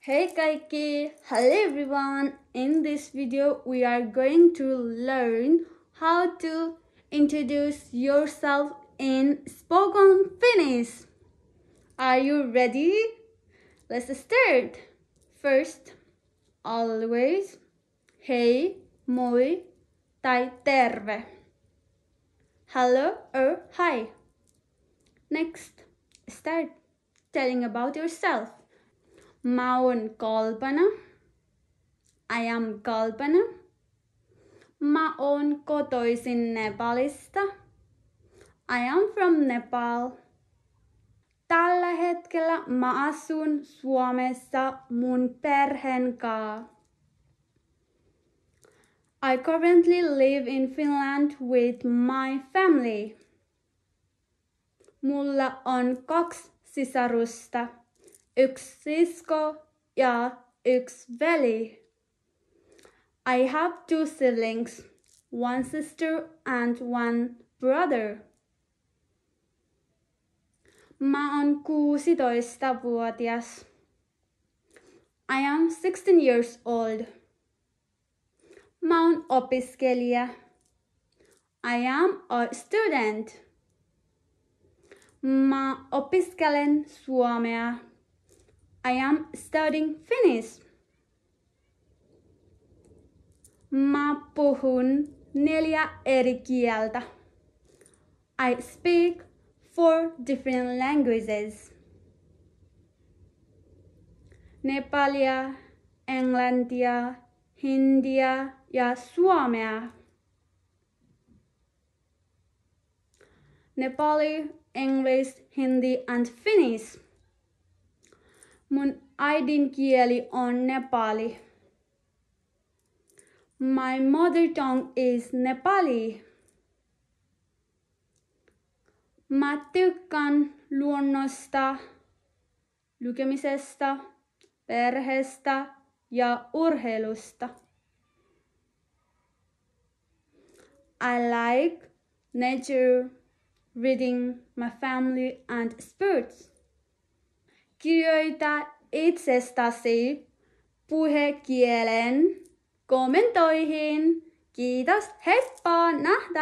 Hey kaikki! Hello everyone! In this video we are going to learn how to introduce yourself in spoken Finnish. Are you ready? Let's start! First, always, hei, moi tai terve. Hello or hi. Next, start telling about yourself. Mä oon Kalpana. I am Kalpana. Mä oon kotoisin Nepalista. I am from Nepal. Tällä hetkellä mä asun Suomessa mun perheen kanssa. I currently live in Finland with my family. Mulla on 2 sisarusta. 1 sisko ja 1 veli. I have 2 siblings, 1 sister and 1 brother. Mä oon 16-vuotias. I am 16 years old. Mä oon opiskelija. I am a student. Mä opiskelen suomea. I am studying Finnish. Mä puhun 4 eri kieltä. I speak 4 different languages. Nepalia, englantia, hindia ja suomea. Nepali, English, Hindi and Finnish. Mun äidinkieli on Nepali. My mother tongue is Nepali. Mä tykkään luonnosta, lukemisesta, perheestä ja urheilusta. I like nature, reading, my family and sports. Kirjoita itsestäsi puhekielen kommentoihin. Kiitos, heippa, nähdään!